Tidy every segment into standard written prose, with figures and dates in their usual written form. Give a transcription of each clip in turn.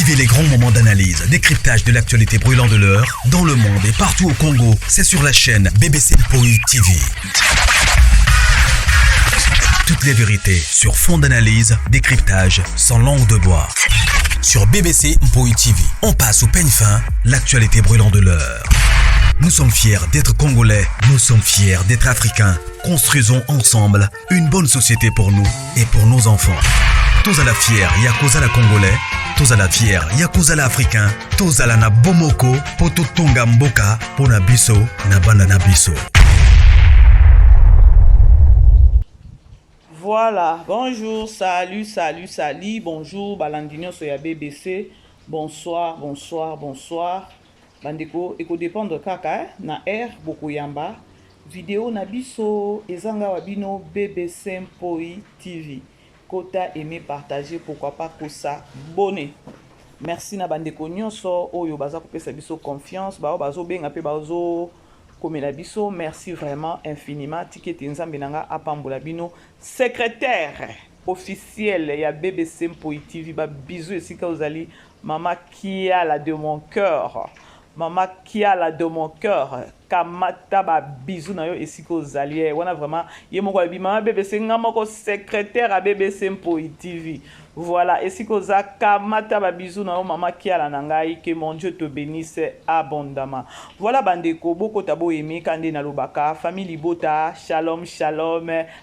Vivez les grands moments d'analyse, décryptage de l'actualité brûlant de l'heure, dans le monde et partout au Congo. C'est sur la chaîne BBC Mpoi TV. Toutes les vérités sur fond d'analyse, décryptage, sans langue de bois. Sur BBC Mpoi TV, on passe au peigne fin, l'actualité brûlant de l'heure. Nous sommes fiers d'être Congolais, nous sommes fiers d'être Africains. Construisons ensemble une bonne société pour nous et pour nos enfants. Tous à la fière, Yakozala Congolais, tous à la fière, Yakozala Africain, tous à la na Bomoko, Poto Tonga Mboka, Pona Biso, Nabanda Nabiso. Voilà, bonjour, salut, bonjour, Balandinho Soya BBC, bonsoir. Bandeko, eko dépendre kaka, na R, Bokoyamba, vidéo na biso, ezanga wabino BBC Mpoi TV. Kota aimé, partager, pourquoi pas kosa bonnet. Merci na bandeko nyonso, oyo baza kopesa biso confiance, bao bazo benga pe bazo komela biso, merci vraiment infiniment. Tiketi nzambe nanga apambola bino, secrétaire officiel ya BBC Mpoi TV, ba bisous esika ozali, Mama Kiala de mon cœur. Maman Kiala de mon cœur, Kamata ba bisou na yo esiko zalier. Wana vraiment yemoko bi mama BBC ngamoko secrétaire à BBC Mpoi TV. Voilà, esiko za Kamata ba bisou na yo mama Kiala na ngai, que mon Dieu te bénisse abondamment. Voilà bandeko boko tabo aimé kande na lobaka, famille Bota, shalom,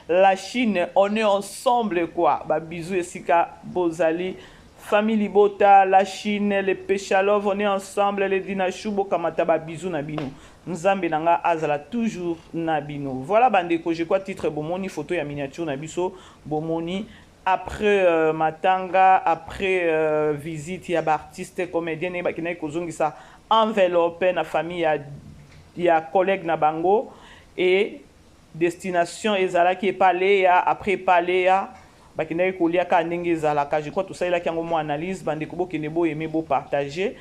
la Chine, on est ensemble quoi. Ba bisou esika bozali. Famille Bota, la Chine, les Péchalov, on est ensemble, les Dinachoubo, Kamataba, bisous Nabino. Nzambe nanga azala toujours Nabino. Voilà bandeko, j'ai quoi titre Bomoni, photo ya miniature Nabiso, Bomoni. Après Matanga, après visite, il y a artiste, comédien, qui n'a kozongi sa enveloppe, na famille, il y a collègue Nabango, et destination ezala qui est palé, après palé, bakendaki kolia ka ndenge ezalaka. Je crois tout ça il a kiango mo analyse bandeko bokende bo aimer bo partager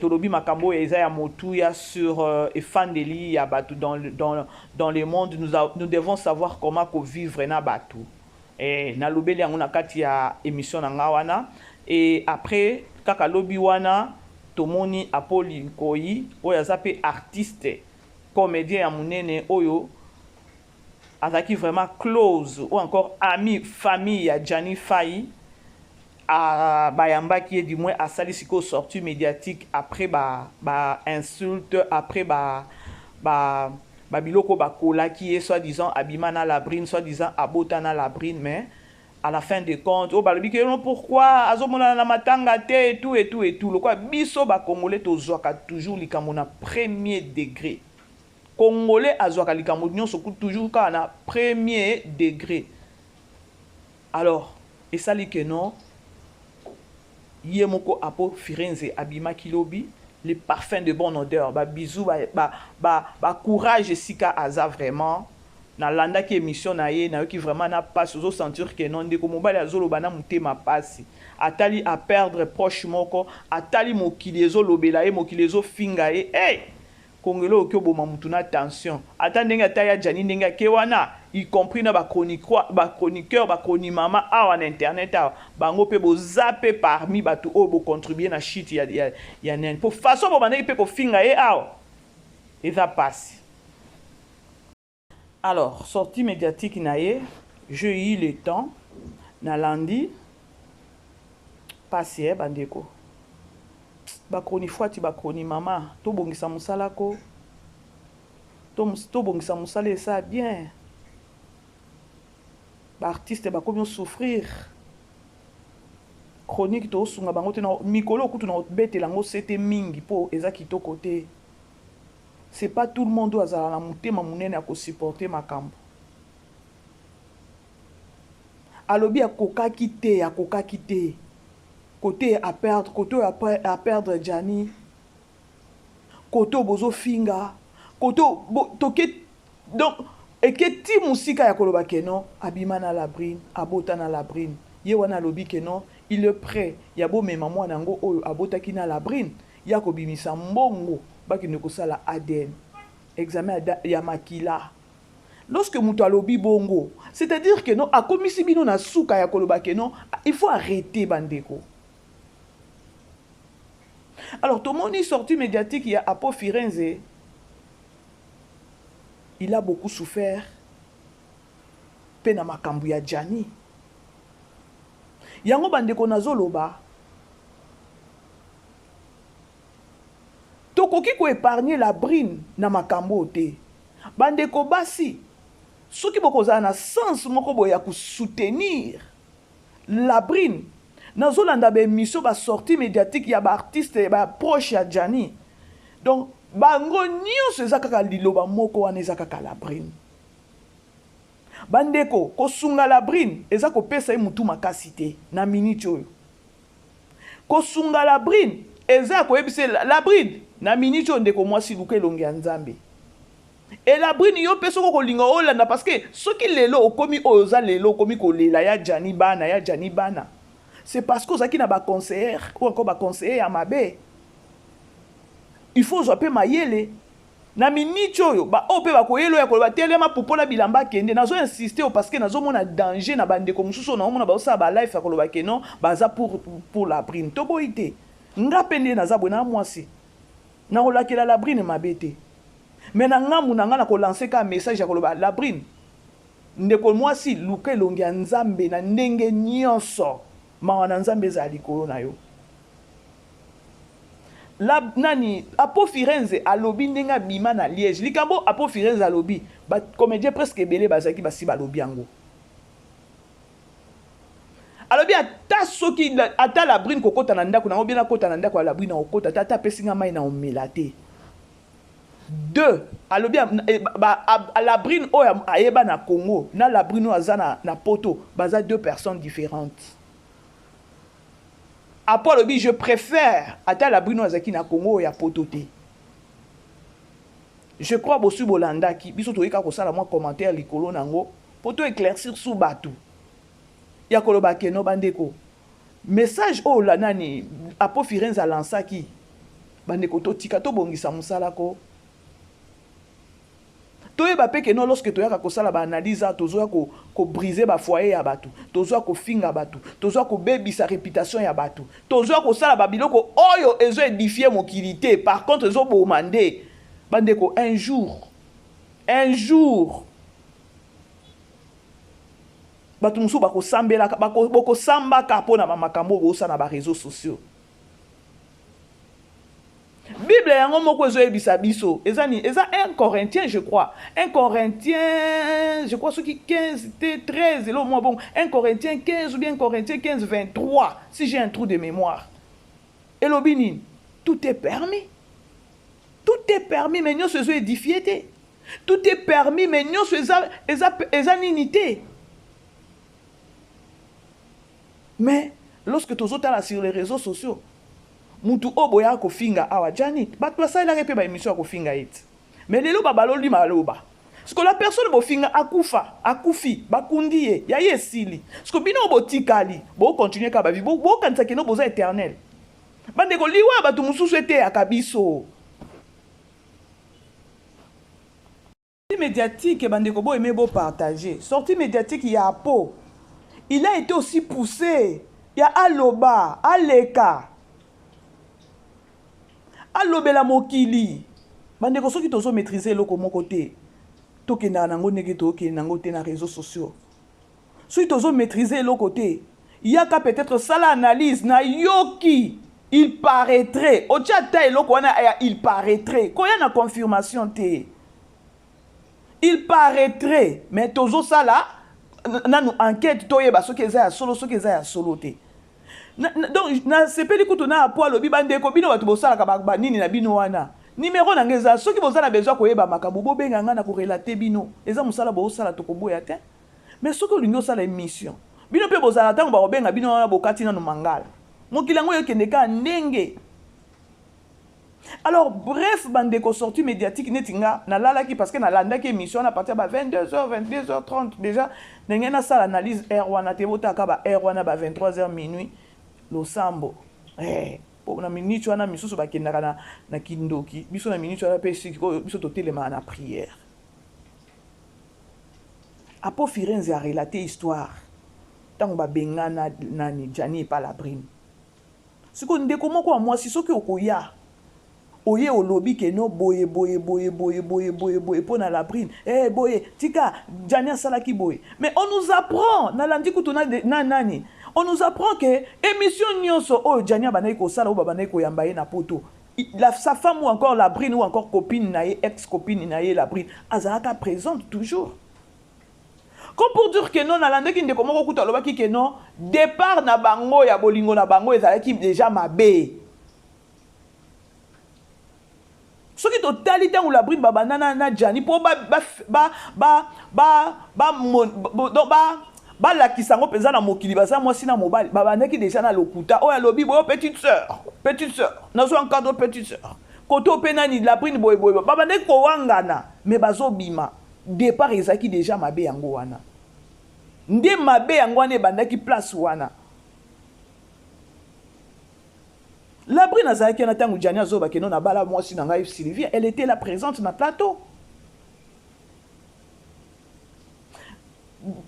tolobi makambo eza ya motu ya sur efandeli ya batu dans le monde. Nous devons savoir comment vivre na batu na lobeli yango na kati ya émission na ngawana. Et après kaka lobi wana tomoni Apoli Nkoyi oyo azape artiste comédien ya munene oyo azaki vraiment close ou encore ami famille à Gianni Faye à bayamba qui est du moins à salisiko sortie médiatique après insulte, après biloko bakola qui est soi-disant abimana la brine, soi-disant abotana la brine, mais à la fin des comptes oh balobi que non pourquoi azomona na matanga te et tout le quoi biso ba congolais tozwaka toujours likambo na premier degré. Congolais azwaka likambo nyonso toujours ka na premier degré. Alors et ça li que non yemoko apo Firenze abima kilobi les parfums de bonne odeur ba bisou ba courage sika aza vraiment na landa ki émission na ye na qui vraiment na pas ozo sentir que non ndeko mobali azolo bana mutema pasi atali à perdre proche moko atali mokili ezolobela ye mokili ezofinga ye hey Congolo okyo boma mutu na tension atandenge ataya jani ndenge ke wana y compris na ba chroniqueur ba mama awa na internet awa bango pe bo zappe parmi batu o bo contribuer na shit ya nen pour façon bo baneki pe ko finga e awa et ça passe. Alors sortie médiatique na ye j'ai eu le temps na lundi passé bandeko bakroni fwati bakroni mama tobongisa musala ko tobongisa musala esa bien ba artiste bakomi souffrir chronique to sunga bango te na mikolo kutu na betela ngo c'était mingi po eza kitoko te. C'est pas tout le monde doit azala na mutema munene ya ko supporter makambo alobi akokaki te côté à perdre Gianni côté bozo finga côté toke donc et que ti musika ya koloba ke non abima na la brine abota na la brine ye wana lobi ke non il est prêt ya bo mema mwana ngo oyo abota ki na la brine ya ko bimisa mbongo baki ne ko sala ADN examen ya makila. Lorsque mutu alobi bongo c'est-à-dire que non a komisi bino na suka ya koloba ke non il faut arrêter bandeko. Alors, tout le monde est sorti médiatique, il y a Apo Firenze. Il a beaucoup souffert. Pena makambu ya Jani. Yango bandeko nazoloba. Tokoki ko épargner la brine na makambu te. Bandeko basi. Soki bokozala na sens moko boya ko soutenir la brine. Nazolanda ba émission ba sortie médiatique ya ba artiste ba proche ya Jani. Donc bango nyonso eza kaka liloba moko wana eza kaka la brine. Bandeko kosunga la brine eza kopesa mutu makasi te na minute oyo. Kosunga la brine eza koyebise la brine na minute oyo ndeko mwasi luka elongi ya Nzambe. Et la brine yo peso ko linga olanda parce que soki lelo okomi oyo za lelo okomi kolela ya Jani bana. C'est parce que ozaki na ba conseiller ou encore ba conseiller ya mabe. Il faut zope mayele. Na minute oyo ba ope ba koyelo ya koloba telema popola bilamba kende nazo insister parce que nazo mona danger na bandeko mususu na mona ba osa ba life ya koloba ke non baza pour la brine to boité nga pende naza bona mwasi na kolakela la brine mabete mais na ngamu na nga na ko lancer ka message ya koloba la brine ndeko mwasi luka elongi ya Nzambe na ndenge nyonso mawa na Nzambe za likolo na yo. La nani Apo Firenze alobi ndenga bima na Liège. Likambo Apo Firenze alobi ba comédien presque belé bazaki basi balobi yango. Alobi ata soki ata la brine kokota na ndako na obina kota na ndako la brine okota tata pesinga mai na omelate. Deux alobi la brine oyo ayeba na Congo na la brine azana na poto baza deux personnes différentes. Après le je préfère à la brino azaki na Congo ya pototé. Je crois bossu bolanda ki biso to yeka ko sala moi commentaire likolo nango poto éclaircir sous batou. Ya koloba ke no bandeko. Message o la nani Apo Firenze lança ki bandeko to tika to bongisa musala ko. Toyeba pe ke non lorsque toyaka ko sala ba analyse tozoya ko briser ba foyer ya batu tozoya ko finga batu tozoya ko bebi sa réputation ya batu tozoya ko sala ba biloko oyo ezo édifier mokilité par contre ezo bomande bandeko un jour batu musu bako sambela bako samba ka pona makambo bosa na ba réseaux sociaux. Bible yango moko ezo ebisa biso eza 1 Corinthiens je crois 1 Corinthiens je crois ce qui 15 13 et là moi bon 1 Corinthiens 15 ou bien 1 Corinthiens 15 23 si j'ai un trou de mémoire et l'obini tout est permis mais nyonso ezo édifié te tout est permis mais nyonso eza ninité mais lorsque tozotala sur les réseaux sociaux mutu oboya ko finga awa Jani bato basala repe ba émission ko finga it mais lelo babaloli maloba parce que la personne bo finga akufi bakundiye ya yesili parce que bino botikali bo continuer ka ba vie bo kanisa ke no boza éternel bande ko liwa bato mususu ete akabiso médiatique bande ko bo aimer bo partager sortie médiatique ya Apo il a été aussi poussé ya aloba aleka alobela mokili bandeko soki tozo maîtriser loko moko te tokenda nango ndenge tokende nango te na réseaux sociaux soki tozo maîtriser loko te yaka peut-être sala analyse na yoki il paraîtrait otia ta eloko wana il paraîtrait koya na confirmation te il paraîtrait mais tozo sala nanu enquête toyeba soki eza ya solo soki eza ya solo te. Donc na sepeli kutu na Apo alobi bandeko bino bato bosalaka ba nini na bino wana numéro na ngeza soki bozala besoin koyeba makambo bobenga nga na ko relater bino eza musala bo sala to koboya te mais soki olingi osala émission bino pe bozala tango ba obenga bino wana bokati na no mangala mokilango yokende ka ndenge. Alors bref bandeko sortie médiatique netinga na lalaki parce que na landaki émission à partir de 22h 22h30 déjà ndenge na sala analyse R wana te botaka ba R wana ba 23h minuit losambo na minute wana misusu bakendaka na kindoki biso na minute wana pe biso totelema na prière. Apo Firenze a relaté histoire tango babengana nani Jani pa la brine siko ndeko moko wa mwasi soki okoya oye olobi ke no boye pona la brine boye tika Jani asalaki boye, mais on nous apprend nalandi kutu na nani, on nous apprend que émission nyonso oyo Jani abandaki kosala oyo babandaki koyamba ye na poto, sa femme ou encore la brine ou encore copine na ye, ex-copine na ye la brine azalaka présente toujours. Comme pour dire que non, nalandeki ndeko moko kuta lobaki que non, départ na bango ya bolingo na bango ezalaki déjà mabe. Soki to tali tango la brine babana na Jani po ba la kisango peza na mokili baza mwasi na mobali babandaki déjà na lokuta oya lobi boyo petite sœur nazo encadre petite sœur koto penani la brine boye babandaki ko wangana mais bazo bima départ ezaki déjà mabe yango wana nde mabe yango wana ebandaki place wana. La brine azalaki na tango Jani azoba ke non na bala mwasi na ngai Sylvia, elle était là présente na plateau.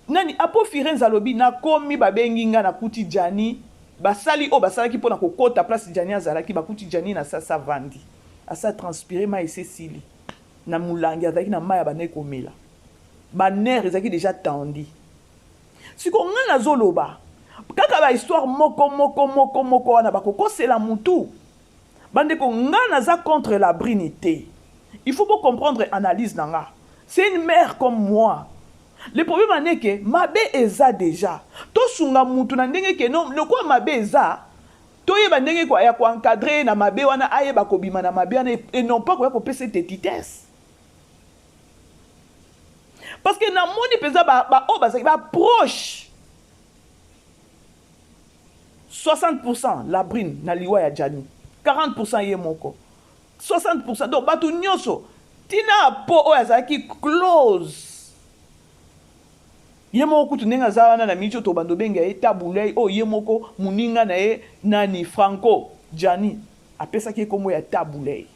Nani apo Firenze alobi na komi babengi nga na kuti Jani basali o basalaki pona kokota place Jani azalaki bakuti Jani na sa vandi asa transpirer ma ese sili na mulangi azalaki na maya bane komela ba nerf ezalaki déjà tendi. Siko nga nazoloba kaka ba histoire moko wana bakokosela mutu bandeko nga naza contre la brinité. Il faut pas comprendre analyse nanga. C'est une mère comme moi. Le problème est que mabe eza déjà to sunga mutu na ndenge ke non le quoi mabe eza to yeba ndenge kwa ya ko encadrer na mabe wana ayeba ko bima na mabe wana et non pas ko pesa cette vitesse. Parce que na moni pesa ba proche 60% la brine na liwa ya Jani, 40% ye moko, 60% donc batu nyonso tina po oyo azalaki close ye moko kutu ndenge aza wana na micho to bando benga ye tabulei oyo ye moko muninga na ye nani Franco Jani apesaki kombo ya tabulei.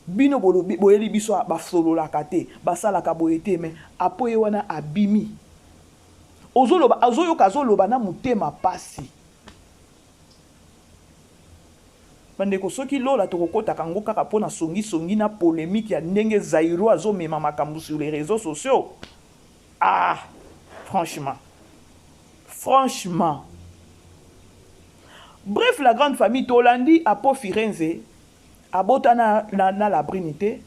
Bino boyeli biso basololaka te basalaka boye te mais apo ye wana abimi azoyoka azoloba na mutema pasi. Bandeko soki lola tokokotaka ngo kaka pona songi na polémique ya ndenge Zaïro azomema makambo sur les réseaux sociaux. Ah, franchement. Bref, la grande famille Tolandi apo Firenze abotana na la brinité.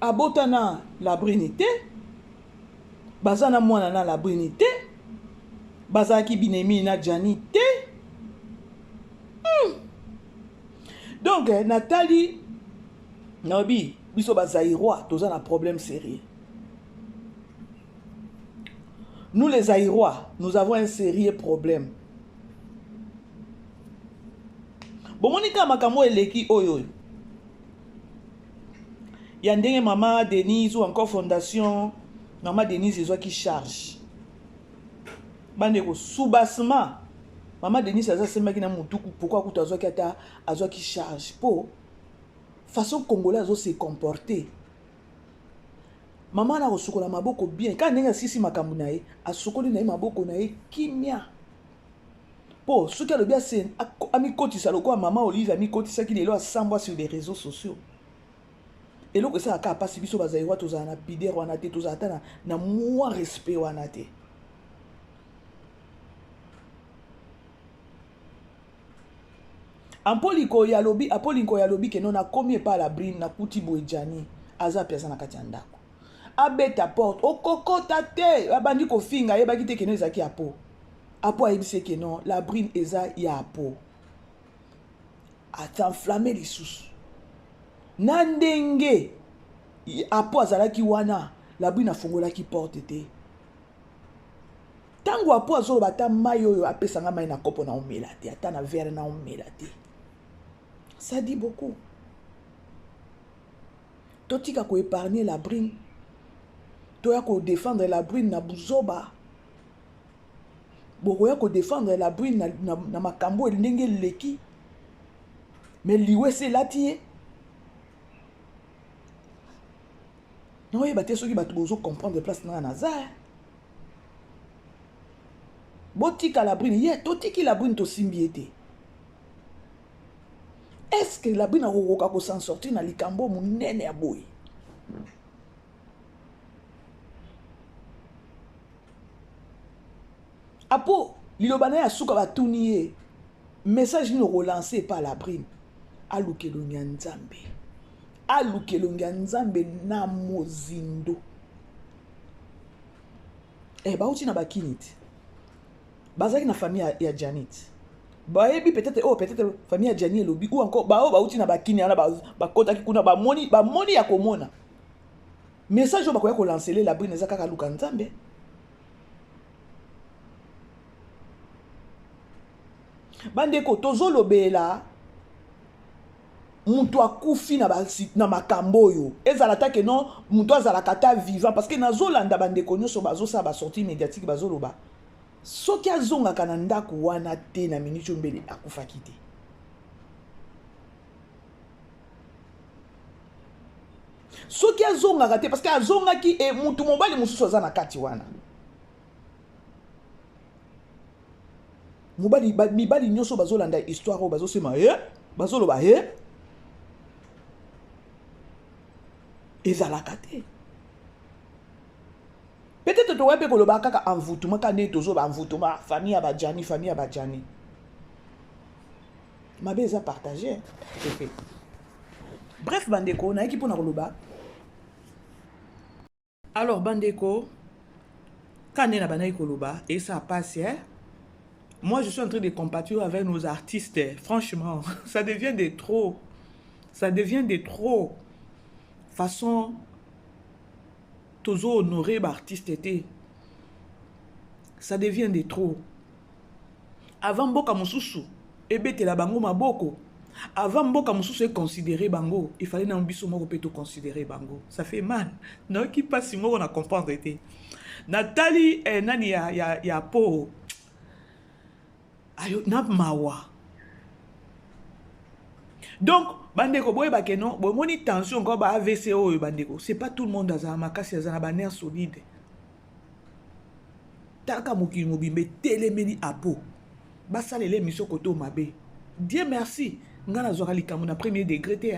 Abotana la brinité. Bazana mwana na la brinité. Bazaki binemi na Jani te. Donc, Nathalie, Nabi, biso bazaïrois, tous un problème sérieux. Nous les Zaïrois, nous avons un sérieux problème. Bon, monika makamo eleki oyo. Yandenge maman Denise ou encore fondation, maman Denise ils ont qui charge. Bandeko soubassement. Maman Denise a ça na mutuku pourquoi ku tazo ki ata azo ki charge po façon congolais azo se comporter. Maman na kosukola maboko bien quand ndenge sisi makambu na ye asukoli na ye maboko na ye kimia. Po suki alobi ase ami kotisa lokwa maman Olive ami kotisa ki lelo asambwa sur les réseaux sociaux. Et loko ça aka pasi biso bazaïwa tozana na pidere wana te tozata na moi respect wana te. Apoliko ya lobi ke non a komi pa la brine na kuti boy Jani aza piasa na kati ya ndako. Abeta porte o kokota te abandi ko finga ye bakite ke no ezaki apo. Apo ayebise ke non la brine eza ya apo. Atanflamer les sous. Na ndenge apo azalaki wana la brine afongolaki porte te. Tango apo azoloba ta mai oyo apesanga mai na kopo na omela te ata na verre na omela te. Ça dit beaucoup. Totika ko épargner la brine. Toya ko défendre la brine na buzoba. Bokoya ko défendre la brine na makambo ndenge leki. Mais liwe c'est latie. Non, il bate soki bato bozo comprendre place na nazar. botika la brune ye totiki la brune tosimbi ete est-ce que la brune akokoka kosan sortir na likambo monene ya boye apo liloba na ye asuka batuni ye message nini relancé par la brune alukelongi ya nzambe alukelongi ya nzambe na mozindo bauti na bakini te bazaki na famille ya Janet bayebi peut-être famille ya Jani elobi ou encore bauti na bakini wana bakotaki kuna bamoni ya komona message oyo bakoya kolancele la brune eza kaka luka nzambe bandeko tozolobela mutu akufi na makambo oyo ezala ta ke non mutu azalaka ta vivant parce que nazolanda bandeko nyonso bazosala basortie médiatique bazoloba soki azongaka na ndako wana te na minute oyo mbele akufaki te soki azongaka te parce que azongaki mutu mobali mosusu aza na kati wana mibali nyonso bazolanda histoire oyo bazosema bazoloba ezalaka te peut-être tokoya mpe koloba kaka envoûtement ka nde tozoba envoûtement famille ya bajani mabe eza partagé bref bandeko nayaki mpona koloba alors bandeko ka nde na bandaki koloba et ça passe moi je suis en train de compatir avec nos artistes franchement ça devient de trop façon tozo honorer l'artiste était ça devient de trop avant mboka mosusu ebete la bango maboko avant mboka mosusu considérer bango il fallait na biso moko peto considérer bango ça fait mal non qui passe moko na comprendre été Nathalie nani ya po ayo na mawa donc bandeko boye bakeno boye moni tension encore ba AVC oyo bandeko c'est pas tout le monde azala makasi azala ba nerf solide taka mokili mobimbe telemeli apo basalele mission koto mabe Dieu merci ngana zora likambo na premier degré te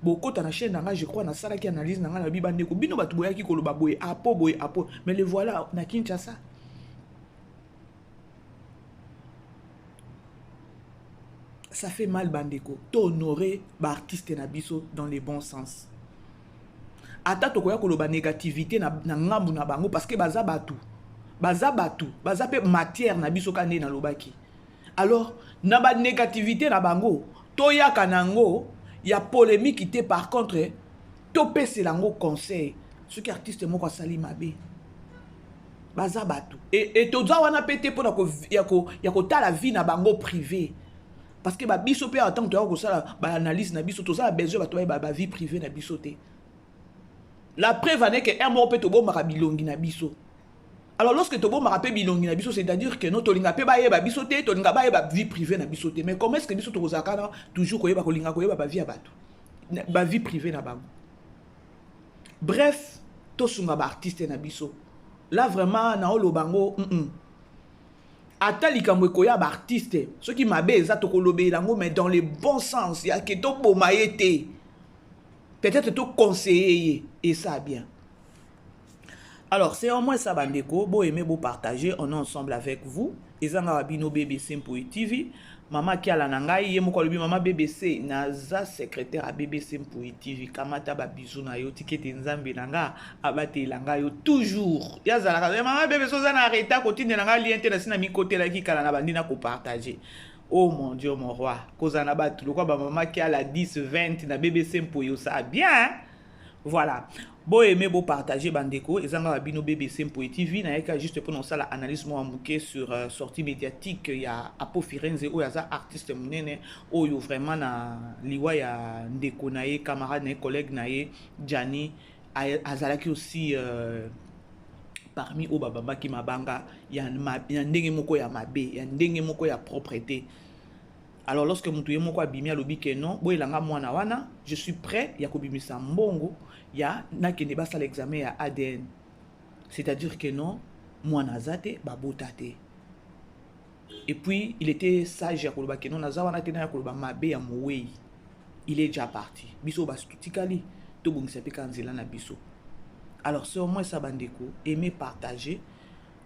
bokota na chaîne nanga je crois na sala ki analyse nanga na bibandeko bino batu boyaki koloba boye apo mais le voilà na Kinshasa ça fait mal bandeko to honorer ba artiste na biso dans les bons sens ata to koya koloba négativité na ngambu na bango parce que baza pe matière na biso kande na lobaki alors na ba négativité na bango to yaka nango ya polémique té par contre to pese lango conseil ce qui artiste moko sali mabe baza batu et to za wana pété pour ya ko ta la vie na bango privé parce que ba biso pe attend to ko sala ba analyse na biso to ça besoin ba vie privée na biso te la preuve est que un mot peut to bo marabilongi na biso alors lorsque to bo marape bilongi na biso c'est-à-dire que no to linga pe ba ye ba biso te to linga ba ye ba vie privée na biso te mais comment est-ce que biso to ko zakana toujours ko ye ba ko linga ko ye ba vie ya batu ba vie privée na bango bref to sunga ba artiste na biso là vraiment na olo bango ata likambo ekoya ba artiste ceux qui mabe eza to kolobe lango mais dans le bon sens ya que to bomayete peut-être to conseiller et ça bien alors c'est au moins ça bandeko bo aimer bo partager on est ensemble avec vous ezanga babino BBC Mpoyi TV mama ki ala nangai ye moko lobi mama BBC naza secrétaire à BBC Mpoyi TV kamata ba bisou na yo tikete nzambe nanga abate langa yo toujours yazala ka mama BBC ozana arrêter continue nanga lien te na sina mi côté la ki kala na bandina ko partager oh mon Dieu mon roi kozana ba tout quoi ba mama ki ala 10 20 na BBC Mpoyi ça bien hein? Voilà. Bon aimer beau partager bandeko ezanga bino BBC Mpoyi TV na yaka juste pour nous ça la analyse moi mouké sur sortie médiatique il y a Apo Firenze ou yaza artiste munene o yo vraiment na liwa ya ndeko nae camarade na collègue nae Jani azalaki aussi parmi o babamba ki mabanga ya ndenge moko ya mabe ya ndenge moko ya propreté. Alors lorsque mutuye moko abimi alobi ke non boy langa mwana wana je suis prêt ya kobimisa mbongo ya nakende basa l'examen ya ADN c'est-à-dire que non mwana zate babota te Et puis, il était sage à Koloba Kenon, Nazawana Tena Koloba Mabe à Moué. Il est déjà parti. Biso Bastutikali, Tobong Sepekanzela na Biso. Alors, c'est au moins ça, Bandeko. Aimer partager.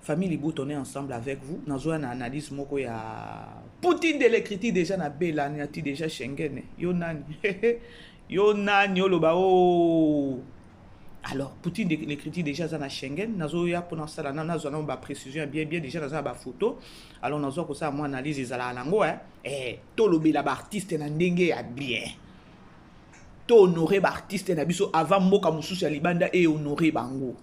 Famille Libo, on est ensemble avec vous. Nous avons une analyse. Il y a Poutine de l'écriture déjà na Bela, il y a déjà Schengen. Yonani. Yonani, Yolobao. Alors, Poutine de l'écriture déjà dans Schengen. Nous avons pendant ça, nous avons une précision bien déjà dans la photo. Alors, nous avons ça, moi, analyse des alango. Tolobe la artiste na ndenge ya bien. To honorer artiste na biso avant moka mususu ya libanda et honorer bango.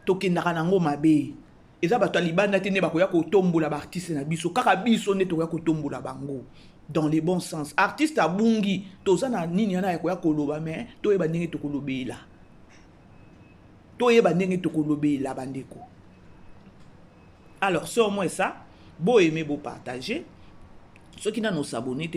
Tokendaka nango mabe. Eza bato ya libanda te ne bakoya kotombola ba artiste na biso kaka biso ne tokoya kotombola bango dans le bon sens. Artiste abungi toza na nini yana ya koya koloba mais toyeba ndenge tokolobela. Toyeba ndenge tokolobela bandeko. Alors c'est au moins ça. Beau aimer, beau partager. Ceux qui n'ont pas abonné,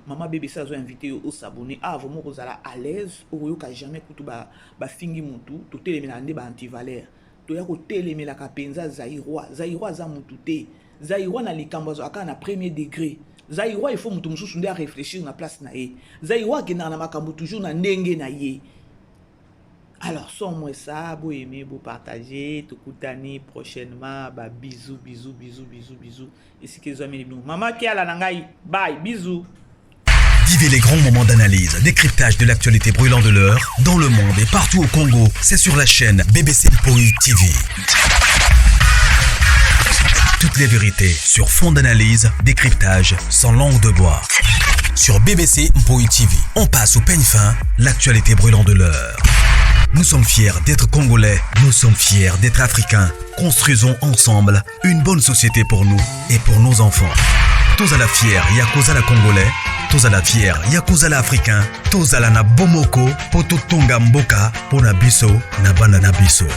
maman bébé ça a invité au s'abonner. Ah vraiment vous allez à l'aise. Au cas jamais kutu ba fingi mutu. Tout les mélange ba anti-valeur. To ya ko telemi la kapenza Zaïrois za mutu te. Zaïrois na likambazo aka na premier degré. Zaïrois il faut mutu mususu nde réfléchir na place na ye. Zaïrois ki na makambo toujours na ndenge na ye. Alors sans moi ça, beau aimer, beau partager, tout koutani prochainement, bah bisous. Et si que les amis nous, maman qui a la nangai, bye, bisous. Vivez les grands moments d'analyse, décryptage de l'actualité brûlante de l'heure, dans le monde et partout au Congo, c'est sur la chaîne BBC Mpoï TV. Toutes les vérités sur fond d'analyse, décryptage sans langue de bois. Sur BBC Mpoï TV, on passe au peigne fin, l'actualité brûlante de l'heure. Nous sommes fiers d'être Congolais, nous sommes fiers d'être Africains. Construisons ensemble une bonne société pour nous et pour nos enfants. Tous à la fière, Yakoza la Congolais. Tous à la fière, Yakoza la Africain. Tous à la na Bomoko, Poto Tonga Mboka, Pona Biso, na Banda na Biso.